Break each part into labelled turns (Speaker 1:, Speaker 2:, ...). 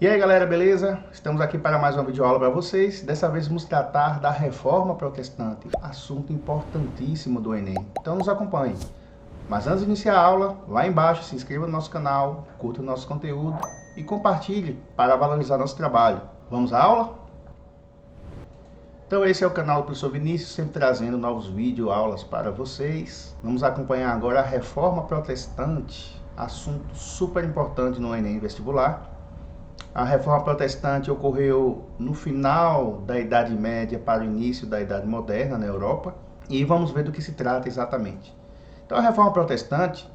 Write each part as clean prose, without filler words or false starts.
Speaker 1: E aí galera, beleza? Estamos aqui para mais uma videoaula para vocês. Dessa vez vamos tratar da Reforma Protestante, assunto importantíssimo do Enem. Então nos acompanhe. Mas antes de iniciar a aula, lá embaixo se inscreva no nosso canal, curta o nosso conteúdo e compartilhe para valorizar nosso trabalho. Vamos à aula? Então esse é o canal do professor Vinícius, sempre trazendo novos vídeos, aulas para vocês. Vamos acompanhar agora a Reforma Protestante, assunto super importante no Enem vestibular. A Reforma Protestante ocorreu no final da Idade Média para o início da Idade Moderna na Europa. E vamos ver do que se trata exatamente. Então a Reforma Protestante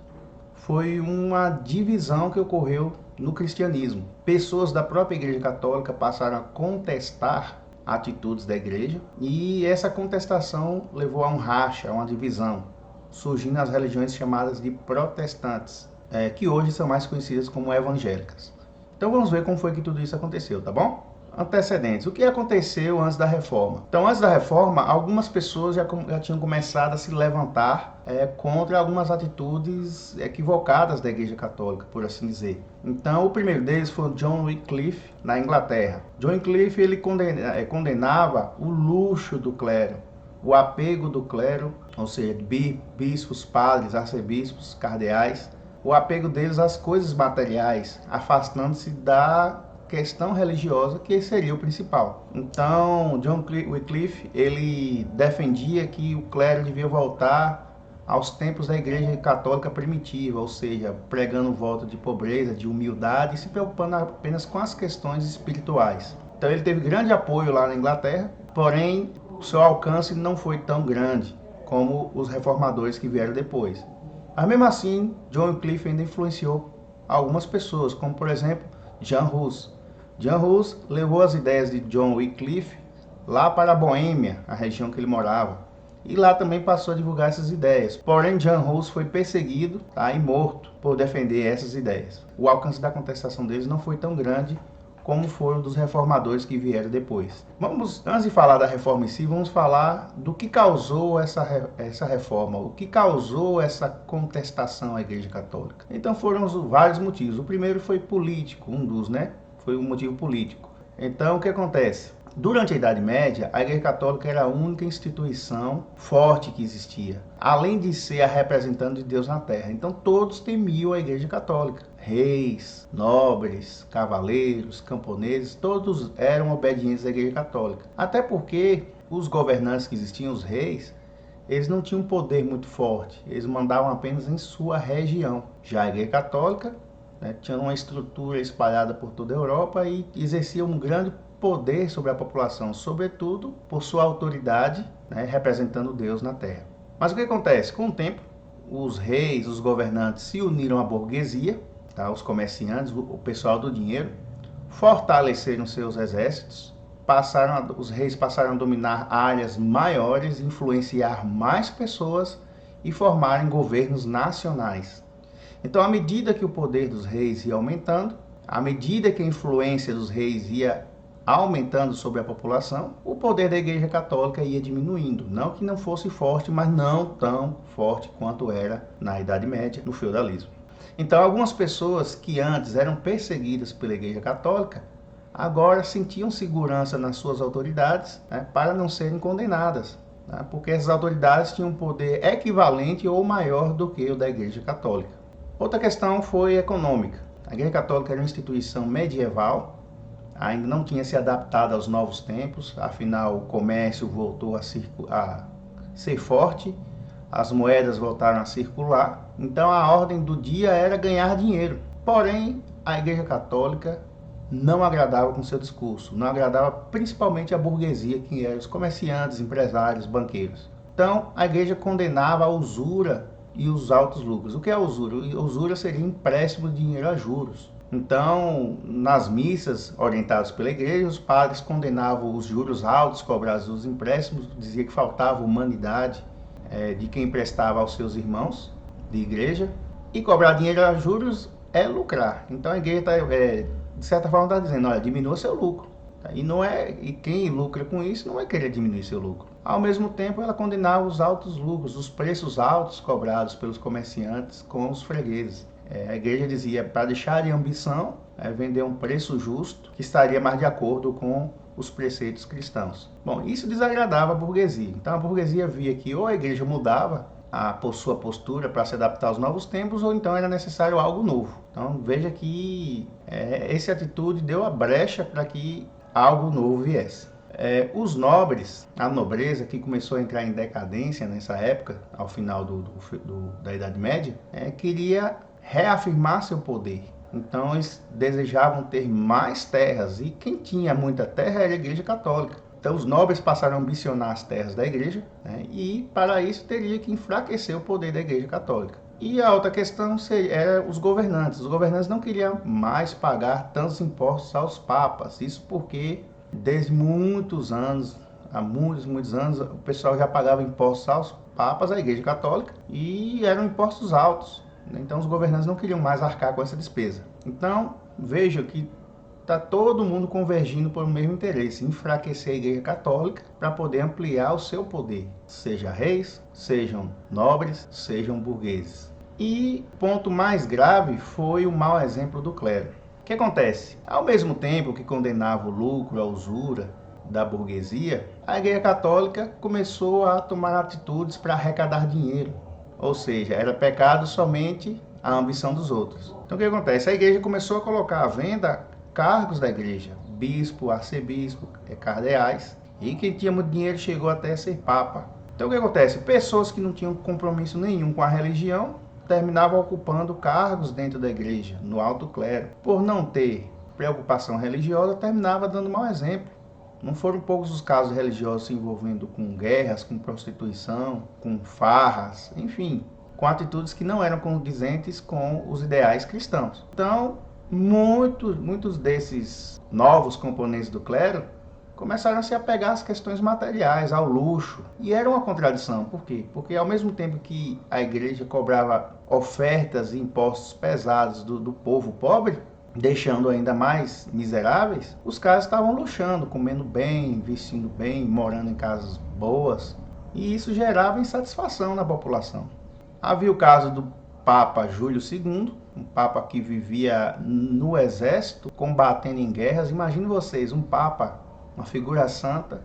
Speaker 1: foi uma divisão que ocorreu no cristianismo. Pessoas da própria Igreja Católica passaram a contestar atitudes da Igreja. E essa contestação levou a um racha, a uma divisão, surgindo as religiões chamadas de protestantes, que hoje são mais conhecidas como evangélicas. Então vamos ver como foi que tudo isso aconteceu, tá bom? Antecedentes. O que aconteceu antes da reforma? Então, antes da reforma, algumas pessoas já tinham começado a se levantar contra algumas atitudes equivocadas da Igreja Católica, por assim dizer. Então, o primeiro deles foi John Wycliffe, na Inglaterra. John Wycliffe ele condenava o luxo do clero, o apego do clero, ou seja, bispos, padres, arcebispos, cardeais, o apego deles às coisas materiais, afastando-se da questão religiosa, que seria o principal. Então, John Wycliffe, ele defendia que o clero devia voltar aos tempos da Igreja Católica primitiva, ou seja, pregando o voto de pobreza, de humildade e se preocupando apenas com as questões espirituais. Então, ele teve grande apoio lá na Inglaterra, porém, o seu alcance não foi tão grande como os reformadores que vieram depois. Mas mesmo assim, John Wycliffe ainda influenciou algumas pessoas, como por exemplo, Jan Hus. Jan Hus levou as ideias de John Wycliffe lá para a Boêmia, a região que ele morava, e lá também passou a divulgar essas ideias. Porém, Jan Hus foi perseguido e morto por defender essas ideias. O alcance da contestação deles não foi tão grande como foram dos reformadores que vieram depois. Antes de falar da reforma em si, vamos falar do que causou essa reforma, o que causou essa contestação à Igreja Católica. Então foram vários motivos. O primeiro foi político, foi um motivo político. Então o que acontece? Durante a Idade Média, a Igreja Católica era a única instituição forte que existia, além de ser a representante de Deus na Terra. Então todos temiam a Igreja Católica. Reis, nobres, cavaleiros, camponeses, todos eram obedientes à Igreja Católica. Até porque os governantes que existiam, os reis, eles não tinham um poder muito forte, eles mandavam apenas em sua região. Já a Igreja Católica tinha uma estrutura espalhada por toda a Europa e exercia um grande poder sobre a população, sobretudo por sua autoridade, representando Deus na terra. Mas o que acontece? Com o tempo, os reis, os governantes se uniram à burguesia, os comerciantes, o pessoal do dinheiro, fortaleceram seus exércitos, os reis passaram a dominar áreas maiores, influenciar mais pessoas e formarem governos nacionais. Então, à medida que o poder dos reis ia aumentando, à medida que a influência dos reis ia aumentando sobre a população, o poder da Igreja Católica ia diminuindo. Não que não fosse forte, mas não tão forte quanto era na Idade Média, no feudalismo. Então, algumas pessoas que antes eram perseguidas pela Igreja Católica, agora sentiam segurança nas suas autoridades para não serem condenadas, porque essas autoridades tinham um poder equivalente ou maior do que o da Igreja Católica. Outra questão foi econômica. A Igreja Católica era uma instituição medieval, ainda não tinha se adaptado aos novos tempos, afinal o comércio voltou a ser forte, as moedas voltaram a circular, então a ordem do dia era ganhar dinheiro. Porém, a Igreja Católica não agradava com seu discurso, não agradava principalmente a burguesia, que eram os comerciantes, empresários, banqueiros. Então, a Igreja condenava a usura e os altos lucros. O que é a usura? A usura seria empréstimo de dinheiro a juros. Então, nas missas orientadas pela igreja, os padres condenavam os juros altos cobrados dos empréstimos, dizia que faltava humanidade de quem emprestava aos seus irmãos de igreja, e cobrar dinheiro a juros é lucrar. Então a igreja de certa forma está dizendo, olha, diminua seu lucro. E quem lucra com isso não vai querer diminuir seu lucro. Ao mesmo tempo, ela condenava os altos lucros, os preços altos cobrados pelos comerciantes com os fregueses. A igreja dizia para deixar de ambição, vender um preço justo que estaria mais de acordo com os preceitos cristãos. Bom, isso desagradava a burguesia. Então a burguesia via que ou a igreja mudava sua postura para se adaptar aos novos tempos, ou então era necessário algo novo. Então veja que essa atitude deu a brecha para que algo novo viesse. Os nobres, a nobreza que começou a entrar em decadência nessa época, ao final da Idade Média, queria reafirmar seu poder. Então eles desejavam ter mais terras, e quem tinha muita terra era a Igreja Católica. Então os nobres passaram a ambicionar as terras da igreja, e para isso teria que enfraquecer o poder da Igreja Católica. E a outra questão era os governantes. Os governantes não queriam mais pagar tantos impostos aos papas. Isso porque desde muitos anos, há muitos anos, o pessoal já pagava impostos aos papas, à Igreja Católica, e eram impostos altos. Então os governantes não queriam mais arcar com essa despesa. Então veja que está todo mundo convergindo por um mesmo interesse: enfraquecer a Igreja Católica para poder ampliar o seu poder, seja reis, sejam nobres, sejam burgueses. E ponto mais grave foi o mau exemplo do clero. O que acontece? Ao mesmo tempo que condenava o lucro, a usura da burguesia, a Igreja Católica começou a tomar atitudes para arrecadar dinheiro. Ou seja, era pecado somente a ambição dos outros. Então o que acontece? A igreja começou a colocar à venda cargos da igreja: bispo, arcebispo, cardeais, e quem tinha muito dinheiro chegou até a ser papa. Então o que acontece? Pessoas que não tinham compromisso nenhum com a religião terminavam ocupando cargos dentro da igreja, no alto clero. Por não ter preocupação religiosa, terminava dando mau exemplo. Não foram poucos os casos religiosos se envolvendo com guerras, com prostituição, com farras, enfim, com atitudes que não eram condizentes com os ideais cristãos. Então, muitos desses novos componentes do clero começaram a se apegar às questões materiais, ao luxo. E era uma contradição. Por quê? Porque ao mesmo tempo que a igreja cobrava ofertas e impostos pesados do povo pobre, deixando ainda mais miseráveis, os caras estavam luxando, comendo bem, vestindo bem, morando em casas boas. E isso gerava insatisfação na população. Havia o caso do Papa Júlio II, um papa que vivia no exército, combatendo em guerras. Imagine vocês, um papa, uma figura santa,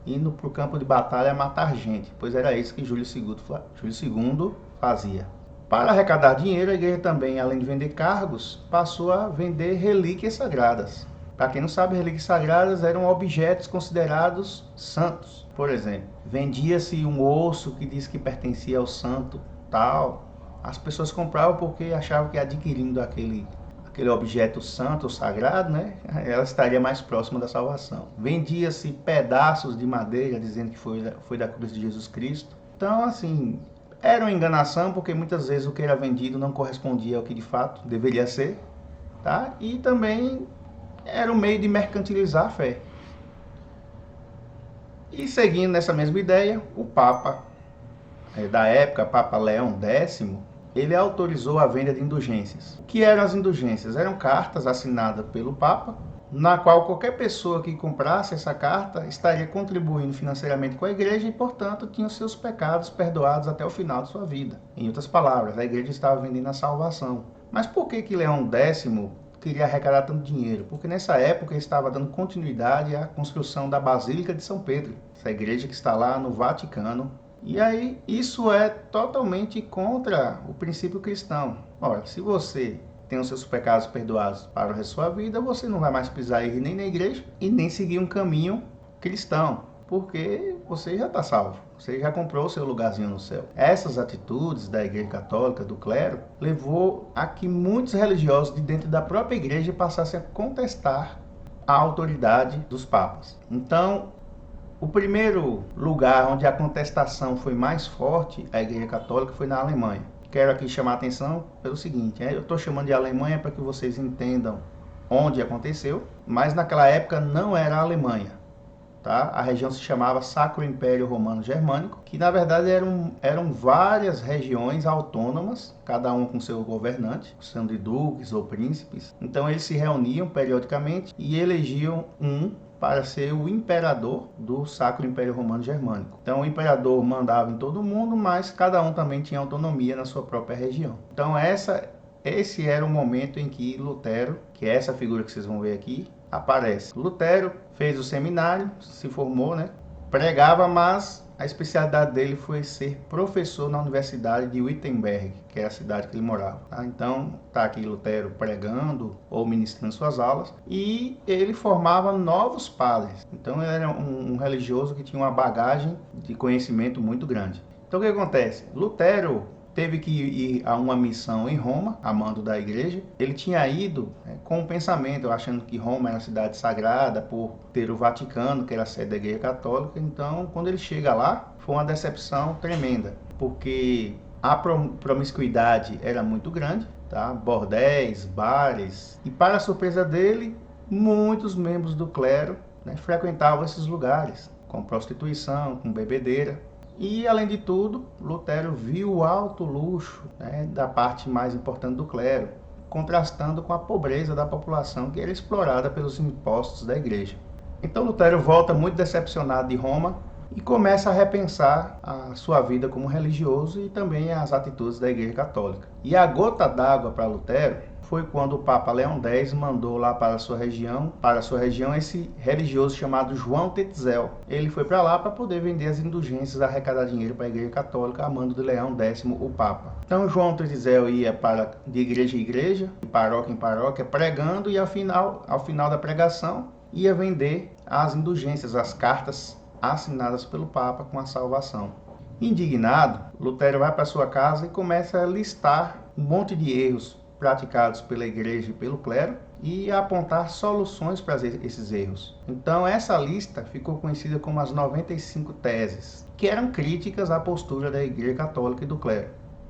Speaker 1: indo para o campo de batalha matar gente, pois era isso que Júlio II fazia. Para arrecadar dinheiro, a igreja também, além de vender cargos, passou a vender relíquias sagradas. Para quem não sabe, relíquias sagradas eram objetos considerados santos. Por exemplo, vendia-se um osso que diz que pertencia ao santo tal. As pessoas compravam porque achavam que adquirindo aquele objeto santo ou sagrado, ela estaria mais próxima da salvação. Vendia-se pedaços de madeira dizendo que foi da cruz de Jesus Cristo. Então, assim, era uma enganação, porque muitas vezes o que era vendido não correspondia ao que de fato deveria ser, tá? E também era um meio de mercantilizar a fé. E seguindo nessa mesma ideia, o Papa da época, Papa Leão X, ele autorizou a venda de indulgências. O que eram as indulgências? Eram cartas assinadas pelo Papa, na qual qualquer pessoa que comprasse essa carta estaria contribuindo financeiramente com a igreja e, portanto, tinha os seus pecados perdoados até o final de sua vida. Em outras palavras, a igreja estava vendendo a salvação. Mas por que Leão X queria arrecadar tanto dinheiro? Porque nessa época ele estava dando continuidade à construção da Basílica de São Pedro, essa igreja que está lá no Vaticano. E aí, isso é totalmente contra o princípio cristão. Ora, se você tem os seus pecados perdoados para o resto da sua vida, você não vai mais pisar ir nem na igreja e nem seguir um caminho cristão, porque você já está salvo, você já comprou o seu lugarzinho no céu. Essas atitudes da Igreja Católica, do clero, levou a que muitos religiosos de dentro da própria igreja passassem a contestar a autoridade dos papas. Então, o primeiro lugar onde a contestação foi mais forte à Igreja Católica foi na Alemanha. Quero aqui chamar a atenção pelo seguinte: eu estou chamando de Alemanha para que vocês entendam onde aconteceu, mas naquela época não era a Alemanha, tá? A região se chamava Sacro Império Romano Germânico, que na verdade eram várias regiões autônomas, cada uma com seu governante, sendo duques ou príncipes. Então eles se reuniam periodicamente e elegiam um para ser o imperador do Sacro Império Romano Germânico. Então o imperador mandava em todo mundo, mas cada um também tinha autonomia na sua própria região. Então essa esse era o momento em que Lutero, que é essa figura que vocês vão ver aqui, aparece. Lutero fez o seminário, se formou, né? Pregava, mas a especialidade dele foi ser professor na Universidade de Wittenberg, que é a cidade que ele morava. Tá? Então, está aqui Lutero pregando ou ministrando suas aulas, e ele formava novos padres. Então, ele era um religioso que tinha uma bagagem de conhecimento muito grande. Então, o que acontece? Lutero teve que ir a uma missão em Roma, a mando da igreja. Ele tinha ido com um pensamento, achando que Roma era uma cidade sagrada por ter o Vaticano, que era a sede da igreja católica. Então, quando ele chega lá, foi uma decepção tremenda, porque a promiscuidade era muito grande, tá? Bordéis, bares, e para a surpresa dele, muitos membros do clero, né, frequentavam esses lugares, com prostituição, com bebedeira. E, além de tudo, Lutero viu o alto luxo, né, da parte mais importante do clero, contrastando com a pobreza da população que era explorada pelos impostos da igreja. Então Lutero volta muito decepcionado de Roma e começa a repensar a sua vida como religioso e também as atitudes da igreja católica. E a gota d'água para Lutero foi quando o Papa Leão X mandou lá para a sua região esse religioso chamado João Tetzel. Ele foi para lá para poder vender as indulgências, arrecadar dinheiro para a Igreja Católica, a mando de Leão X, o Papa. Então João Tetzel ia de igreja em igreja, de paróquia em paróquia, pregando, e ao final da pregação ia vender as indulgências, as cartas assinadas pelo Papa com a salvação. Indignado, Lutero vai para sua casa e começa a listar um monte de erros praticados pela igreja e pelo clero e a apontar soluções para esses erros. Então essa lista ficou conhecida como as 95 teses, que eram críticas à postura da igreja católica e do clero.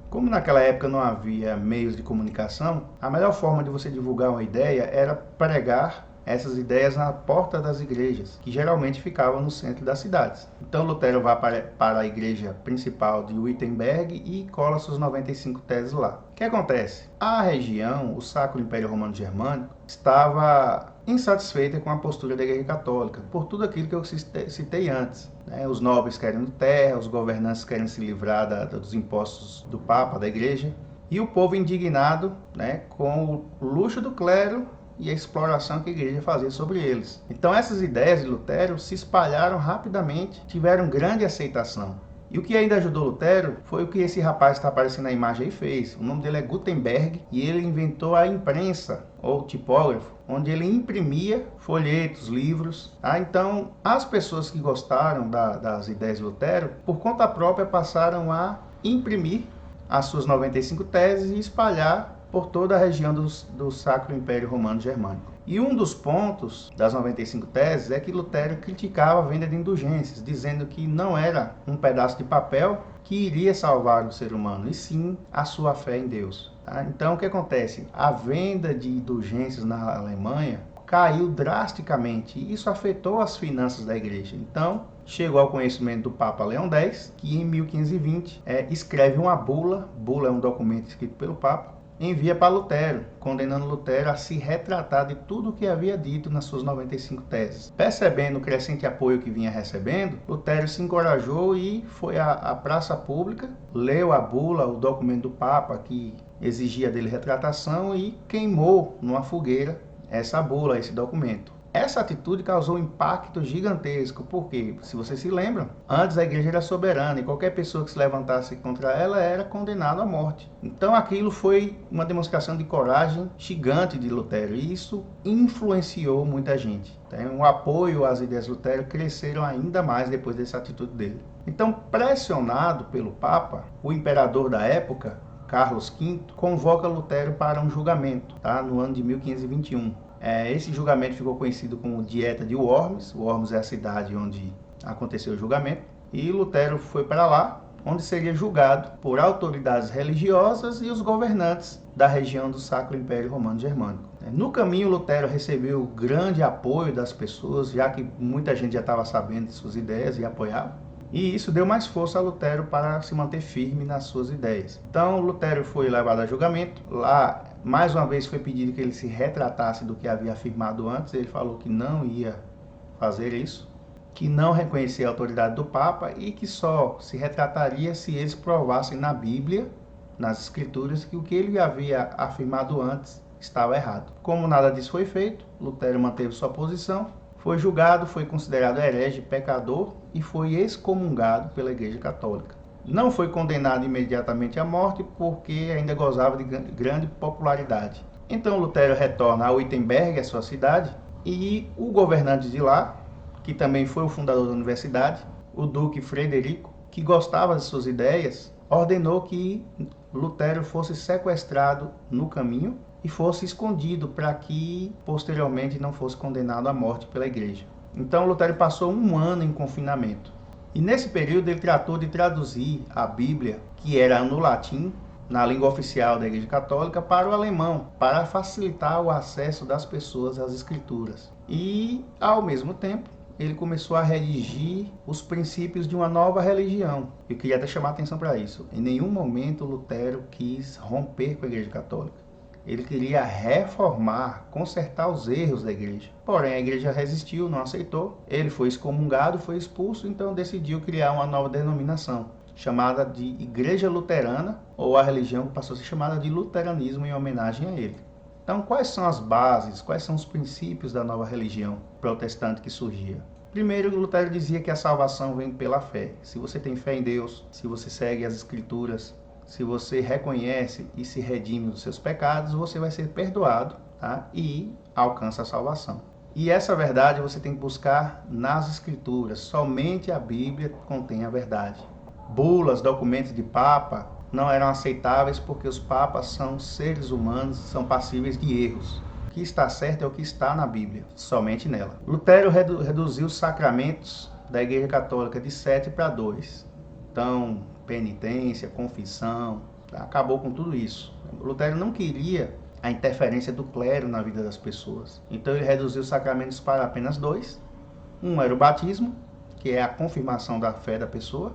Speaker 1: Como naquela época não havia meios de comunicação, a melhor forma de você divulgar uma ideia era pregar essas ideias na porta das igrejas, que geralmente ficavam no centro das cidades. Então Lutero vai para a igreja principal de Wittenberg e cola suas 95 teses lá. O que acontece? A região, o Sacro Império Romano Germânico, estava insatisfeita com a postura da igreja católica, por tudo aquilo que eu citei antes. Os nobres querendo terra, os governantes querem se livrar dos impostos do Papa, da igreja, e o povo indignado, com o luxo do clero e a exploração que a igreja fazia sobre eles. Então essas ideias de Lutero se espalharam rapidamente, tiveram grande aceitação. E o que ainda ajudou Lutero foi o que esse rapaz que está aparecendo na imagem aí fez. O nome dele é Gutenberg e ele inventou a imprensa, ou tipógrafo, onde ele imprimia folhetos, livros. Então as pessoas que gostaram das ideias de Lutero, por conta própria passaram a imprimir as suas 95 teses e espalhar por toda a região do Sacro Império Romano Germânico. E um dos pontos das 95 teses é que Lutero criticava a venda de indulgências, dizendo que não era um pedaço de papel que iria salvar o ser humano, e sim a sua fé em Deus. Então o que acontece? A venda de indulgências na Alemanha caiu drasticamente e isso afetou as finanças da igreja. Então chegou ao conhecimento do Papa Leão X, que em 1520 escreve uma bula é um documento escrito pelo Papa, envia para Lutero, condenando Lutero a se retratar de tudo o que havia dito nas suas 95 teses. Percebendo o crescente apoio que vinha recebendo, Lutero se encorajou e foi à praça pública, leu a bula, o documento do Papa que exigia dele retratação, e queimou numa fogueira essa bula, esse documento. Essa atitude causou um impacto gigantesco, porque, se vocês se lembram, antes a igreja era soberana e qualquer pessoa que se levantasse contra ela era condenada à morte. Então aquilo foi uma demonstração de coragem gigante de Lutero e isso influenciou muita gente. O apoio às ideias de Lutero cresceram ainda mais depois dessa atitude dele. Então, pressionado pelo Papa, o imperador da época, Carlos V, convoca Lutero para um julgamento, no ano de 1521. Esse julgamento ficou conhecido como Dieta de Worms. Worms é a cidade onde aconteceu o julgamento. E Lutero foi para lá, onde seria julgado por autoridades religiosas e os governantes da região do Sacro Império Romano Germânico. No caminho, Lutero recebeu grande apoio das pessoas, já que muita gente já estava sabendo de suas ideias e apoiava. E isso deu mais força a Lutero para se manter firme nas suas ideias. Então, Lutero foi levado a julgamento. Lá, mais uma vez, foi pedido que ele se retratasse do que havia afirmado antes. Ele falou que não ia fazer isso, que não reconhecia a autoridade do Papa e que só se retrataria se eles provassem na Bíblia nas escrituras que o que ele havia afirmado antes estava errado. Como nada disso foi feito, Lutero manteve sua posição, foi julgado, foi considerado herege, pecador e foi excomungado pela Igreja Católica. Não foi condenado imediatamente à morte porque ainda gozava de grande popularidade. Então Lutero retorna a Wittenberg, a sua cidade, e o governante de lá, que também foi o fundador da universidade, o Duque Frederico, que gostava de suas ideias, ordenou que Lutero fosse sequestrado no caminho e fosse escondido para que posteriormente não fosse condenado à morte pela igreja. Então Lutero passou 1 ano em confinamento. E nesse período ele tratou de traduzir a Bíblia, que era no latim, na língua oficial da Igreja Católica, para o alemão, para facilitar o acesso das pessoas às escrituras. E, ao mesmo tempo, ele começou a redigir os princípios de uma nova religião. Eu queria até chamar a atenção para isso. Em nenhum momento Lutero quis romper com a Igreja Católica. Ele queria reformar, consertar os erros da igreja. Porém, a igreja resistiu, não aceitou. Ele foi excomungado, foi expulso, então decidiu criar uma nova denominação, chamada de Igreja Luterana, ou a religião passou a ser chamada de Luteranismo em homenagem a ele. Então, quais são as bases, quais são os princípios da nova religião protestante que surgia? Primeiro, Lutero dizia que a salvação vem pela fé. Se você tem fé em Deus, se você segue as Escrituras, se você reconhece e se redime dos seus pecados, você vai ser perdoado, tá? E alcança a salvação. E essa verdade você tem que buscar nas Escrituras. Somente a Bíblia contém a verdade. Bulas, documentos de papa não eram aceitáveis porque os papas são seres humanos, são passíveis de erros. O que está certo é o que está na Bíblia, somente nela. Lutero reduziu os sacramentos da Igreja Católica de 7 para 2. Então, penitência, confissão, acabou com tudo isso. Lutero não queria a interferência do clero na vida das pessoas. Então ele reduziu os sacramentos para apenas 2. Um era o batismo, que é a confirmação da fé da pessoa,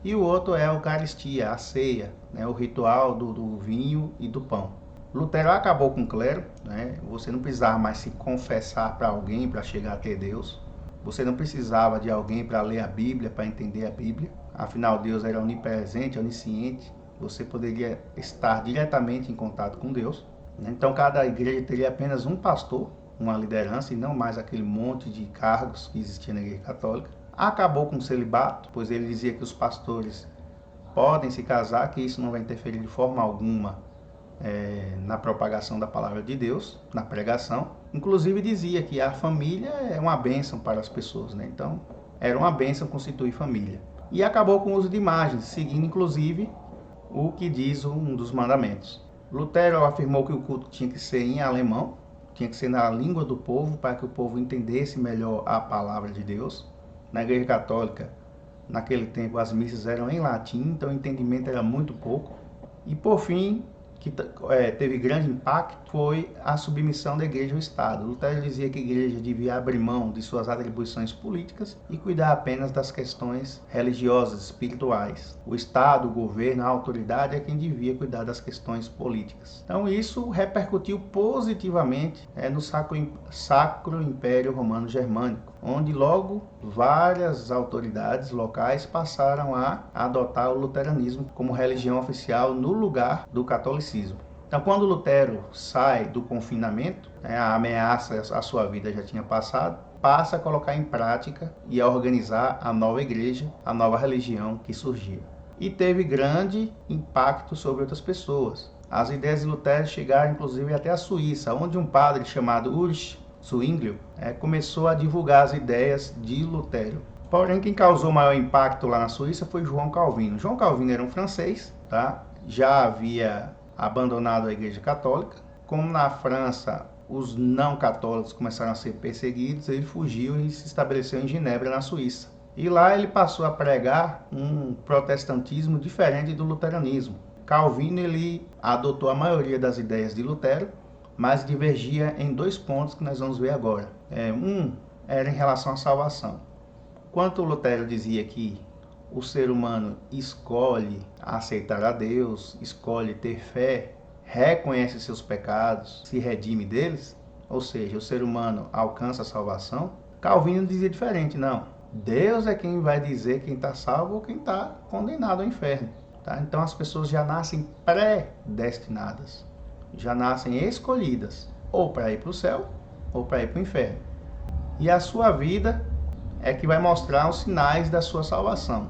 Speaker 1: e o outro é a Eucaristia, a ceia, né, o ritual do vinho e do pão. Lutero acabou com o clero, né? Você não precisava mais se confessar para alguém para chegar até Deus. Você não precisava de alguém para ler a Bíblia, para entender a Bíblia. Afinal, Deus era onipresente, onisciente. Você poderia estar diretamente em contato com Deus. Então, cada igreja teria apenas um pastor, uma liderança, e não mais aquele monte de cargos que existia na Igreja Católica. Acabou com o celibato, pois ele dizia que os pastores podem se casar, que isso não vai interferir de forma alguma na propagação da palavra de Deus, na pregação. Inclusive dizia que a família é uma bênção para as pessoas, né? Então, era uma bênção constituir família. E acabou com o uso de imagens, seguindo inclusive o que diz um dos mandamentos. Lutero afirmou que o culto tinha que ser em alemão, tinha que ser na língua do povo, para que o povo entendesse melhor a palavra de Deus. Na Igreja Católica, naquele tempo, as missas eram em latim, então o entendimento era muito pouco. E por fim, que teve grande impacto, foi a submissão da igreja ao Estado. Lutero dizia que a igreja devia abrir mão de suas atribuições políticas e cuidar apenas das questões religiosas, espirituais. O Estado, o governo, a autoridade é quem devia cuidar das questões políticas. Então isso repercutiu positivamente no Sacro Império Romano Germânico, onde logo várias autoridades locais passaram a adotar o luteranismo como religião oficial no lugar do catolicismo. Então, quando Lutero sai do confinamento, a ameaça à sua vida já tinha passado, passa a colocar em prática e a organizar a nova igreja, a nova religião que surgia. E teve grande impacto sobre outras pessoas. As ideias de Lutero chegaram inclusive até a Suíça, onde um padre chamado Ulrich Zwinglio começou a divulgar as ideias de Lutero. Porém, quem causou maior impacto lá na Suíça foi João Calvino. João Calvino era um francês, tá? Já havia abandonado a Igreja Católica. Como na França os não católicos começaram a ser perseguidos, ele fugiu e se estabeleceu em Genebra, na Suíça. E lá ele passou a pregar um protestantismo diferente do luteranismo. Calvino ele adotou a maioria das ideias de Lutero, mas divergia em 2 pontos que nós vamos ver agora. Um era em relação à salvação. Enquanto Lutero dizia que o ser humano escolhe aceitar a Deus, escolhe ter fé, reconhece seus pecados, se redime deles, ou seja, o ser humano alcança a salvação, Calvino dizia diferente, não. Deus é quem vai dizer quem está salvo ou quem está condenado ao inferno. Tá? Então as pessoas já nascem predestinadas, já nascem escolhidas, ou para ir para o céu, ou para ir para o inferno. E a sua vida é que vai mostrar os sinais da sua salvação.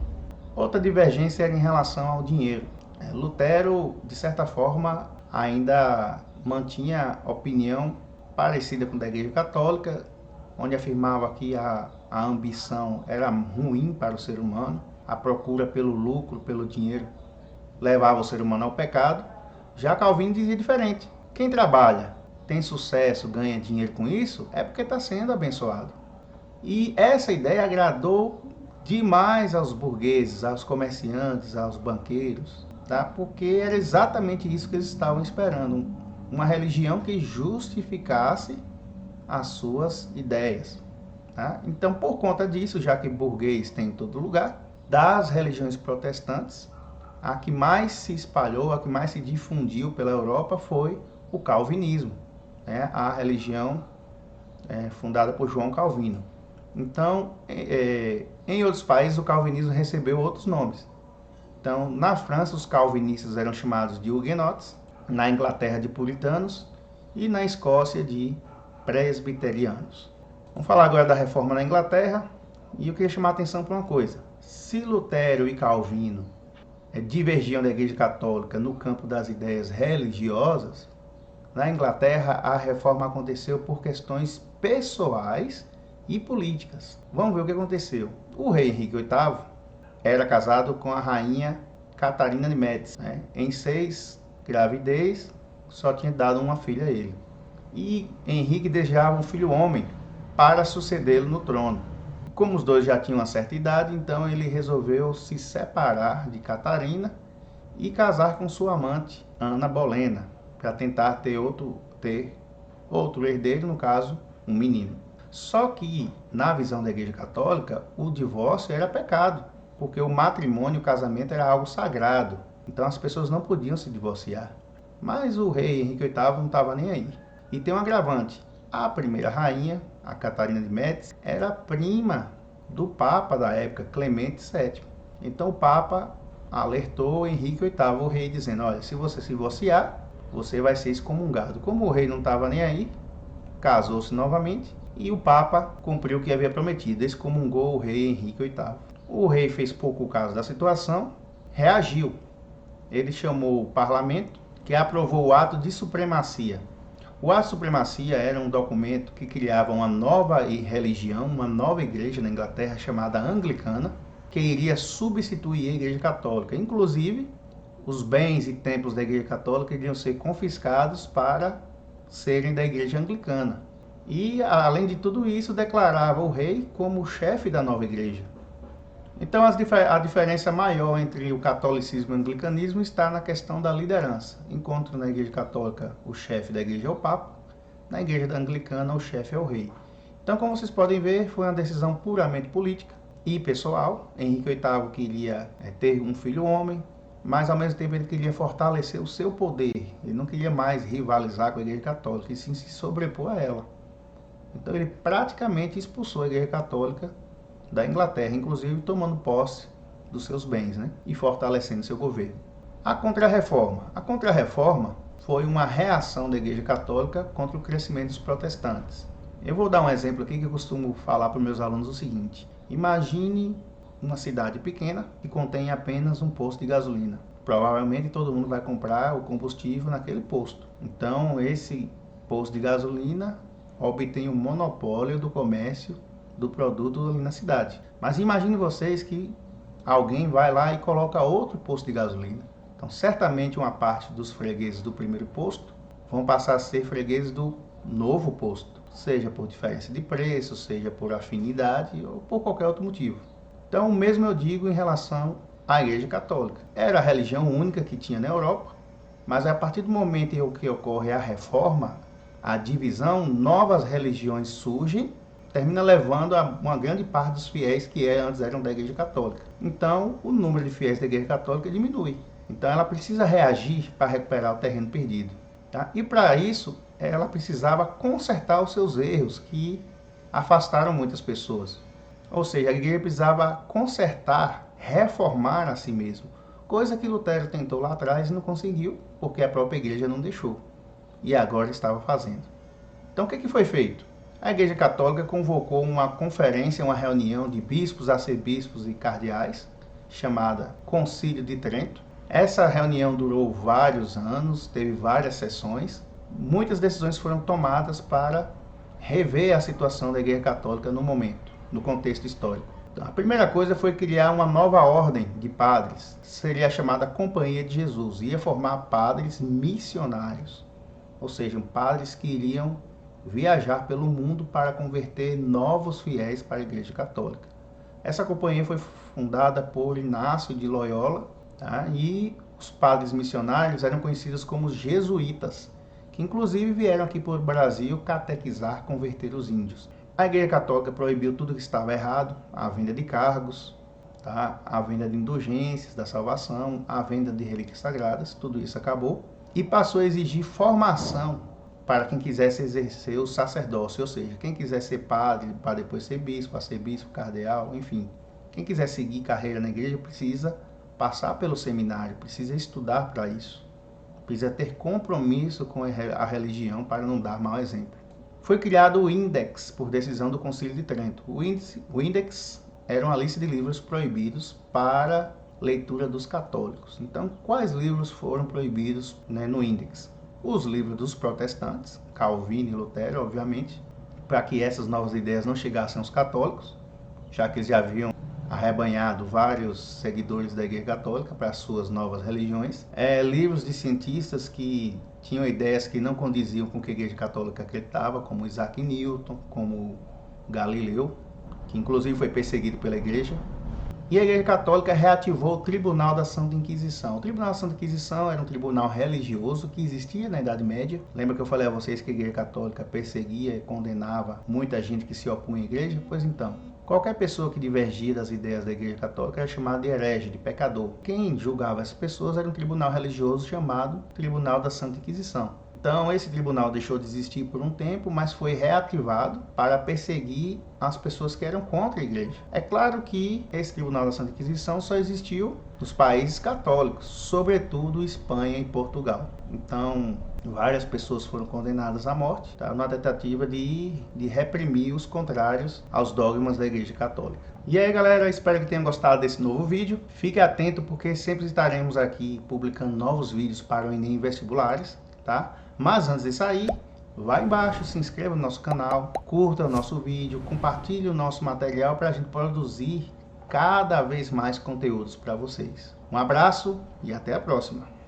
Speaker 1: Outra divergência era em relação ao dinheiro. Lutero, de certa forma, ainda mantinha opinião parecida com a da Igreja Católica, onde afirmava que a ambição era ruim para o ser humano, a procura pelo lucro, pelo dinheiro, levava o ser humano ao pecado. Já Calvino dizia diferente. Quem trabalha, tem sucesso, ganha dinheiro com isso, é porque está sendo abençoado. E essa ideia agradou demais aos burgueses, aos comerciantes, aos banqueiros, tá? Porque era exatamente isso que eles estavam esperando, uma religião que justificasse as suas ideias. Tá? Então, por conta disso, já que burguês tem em todo lugar, das religiões protestantes, a que mais se espalhou, a que mais se difundiu pela Europa foi o calvinismo, né? A religião fundada por João Calvino. Então, em outros países, o calvinismo recebeu outros nomes. Então, na França, os calvinistas eram chamados de huguenotes, na Inglaterra, de puritanos, e na Escócia, de presbiterianos. Vamos falar agora da reforma na Inglaterra, e eu queria chamar a atenção para uma coisa. Se Lutero e Calvino divergiam da Igreja Católica no campo das ideias religiosas, na Inglaterra a reforma aconteceu por questões pessoais e políticas. Vamos ver o que aconteceu. O rei Henrique VIII era casado com a rainha Catarina de Médici. Em 6 gravidez, só tinha dado uma filha a ele. E Henrique desejava um filho homem para sucedê-lo no trono. Como os dois já tinham uma certa idade, então ele resolveu se separar de Catarina e casar com sua amante, Ana Bolena, para tentar ter outro herdeiro, no caso, um menino. Só que, na visão da Igreja Católica, o divórcio era pecado, porque o matrimônio, o casamento era algo sagrado. Então as pessoas não podiam se divorciar. Mas o rei Henrique VIII não estava nem aí. E tem um agravante. A primeira rainha, a Catarina de Médici, era prima do Papa da época, Clemente VII. Então o Papa alertou Henrique VIII, o rei, dizendo: olha, se você se divorciar, você vai ser excomungado. Como o rei não estava nem aí, casou-se novamente e o Papa cumpriu o que havia prometido, excomungou o rei Henrique VIII. O rei fez pouco caso da situação, reagiu. Ele chamou o parlamento, que aprovou o ato de supremacia. O ato de supremacia era um documento que criava uma nova religião, uma nova igreja na Inglaterra chamada anglicana, que iria substituir a Igreja Católica. Inclusive, os bens e templos da Igreja Católica iriam ser confiscados para serem da Igreja Anglicana. E, além de tudo isso, declarava o rei como o chefe da nova igreja. Então, a diferença maior entre o catolicismo e o anglicanismo está na questão da liderança. Enquanto na Igreja Católica o chefe da igreja é o Papa, na Igreja Anglicana o chefe é o rei. Então, como vocês podem ver, foi uma decisão puramente política e pessoal. Henrique VIII queria ter um filho homem, mas ao mesmo tempo ele queria fortalecer o seu poder. Ele não queria mais rivalizar com a Igreja Católica, e sim se sobrepor a ela. Então ele praticamente expulsou a Igreja Católica da Inglaterra, inclusive tomando posse dos seus bens, e fortalecendo seu governo. A Contra-Reforma. A Contra-Reforma foi uma reação da Igreja Católica contra o crescimento dos protestantes. Eu vou dar um exemplo aqui que eu costumo falar para os meus alunos o seguinte: imagine uma cidade pequena que contém apenas um posto de gasolina. Provavelmente todo mundo vai comprar o combustível naquele posto. Então esse posto de gasolina obtém o monopólio do comércio do produto ali na cidade. Mas imagine vocês que alguém vai lá e coloca outro posto de gasolina. Então certamente uma parte dos fregueses do primeiro posto vão passar a ser fregueses do novo posto, seja por diferença de preço, seja por afinidade ou por qualquer outro motivo. Então o mesmo eu digo em relação à Igreja Católica. Era a religião única que tinha na Europa, mas a partir do momento em que ocorre a reforma, a divisão, novas religiões surgem, termina levando a uma grande parte dos fiéis que antes eram da Igreja Católica. Então, o número de fiéis da Igreja Católica diminui. Então, ela precisa reagir para recuperar o terreno perdido. Tá? E, para isso, ela precisava consertar os seus erros que afastaram muitas pessoas. Ou seja, a Igreja precisava consertar, reformar a si mesma. coisa que Lutero tentou lá atrás e não conseguiu, porque a própria igreja não deixou, e agora estava fazendo. Então o que foi feito? A Igreja Católica convocou uma conferência, uma reunião de bispos, arcebispos e cardeais, chamada Concílio de Trento. Essa reunião durou vários anos, teve várias sessões. Muitas decisões foram tomadas para rever a situação da Igreja Católica no momento, no contexto histórico. Então, a primeira coisa foi criar uma nova ordem de padres, seria a chamada Companhia de Jesus, ia formar padres missionários, ou seja, padres que iriam viajar pelo mundo para converter novos fiéis para a Igreja Católica. Essa companhia foi fundada por Inácio de Loyola, tá? E os padres missionários eram conhecidos como os jesuítas, que inclusive vieram aqui para o Brasil catequizar, converter os índios. A Igreja Católica proibiu tudo que estava errado, a venda de cargos, tá? A venda de indulgências da salvação, a venda de relíquias sagradas, tudo isso acabou, e passou a exigir formação para quem quisesse exercer o sacerdócio, ou seja, quem quiser ser padre, para depois ser bispo, arcebispo, cardeal, enfim. Quem quiser seguir carreira na igreja precisa passar pelo seminário, precisa estudar para isso. Precisa ter compromisso com a religião para não dar mau exemplo. Foi criado o Index, por decisão do Concílio de Trento. O Index era uma lista de livros proibidos para leitura dos católicos. Então, quais livros foram proibidos, no Index? Os livros dos protestantes, Calvino e Lutero, obviamente, para que essas novas ideias não chegassem aos católicos, já que eles já haviam arrebanhado vários seguidores da Igreja Católica para as suas novas religiões. Livros de cientistas que tinham ideias que não condiziam com o que a Igreja Católica acreditava, como Isaac Newton, como Galileu, que inclusive foi perseguido pela Igreja. E a Igreja Católica reativou o Tribunal da Santa Inquisição. O Tribunal da Santa Inquisição era um tribunal religioso que existia na Idade Média. Lembra que eu falei a vocês que a Igreja Católica perseguia e condenava muita gente que se opunha à Igreja? Pois então, qualquer pessoa que divergia das ideias da Igreja Católica era chamada de herege, de pecador. Quem julgava essas pessoas era um tribunal religioso chamado Tribunal da Santa Inquisição. Então, esse tribunal deixou de existir por um tempo, mas foi reativado para perseguir as pessoas que eram contra a igreja. É claro que esse tribunal da Santa Inquisição só existiu nos países católicos, sobretudo Espanha e Portugal. Então, várias pessoas foram condenadas à morte, tá? Numa tentativa de reprimir os contrários aos dogmas da Igreja Católica. E aí, galera, espero que tenham gostado desse novo vídeo. Fique atento porque sempre estaremos aqui publicando novos vídeos para o Enem Vestibulares, tá? Mas antes de sair, vá embaixo, se inscreva no nosso canal, curta o nosso vídeo, compartilhe o nosso material para a gente produzir cada vez mais conteúdos para vocês. Um abraço e até a próxima!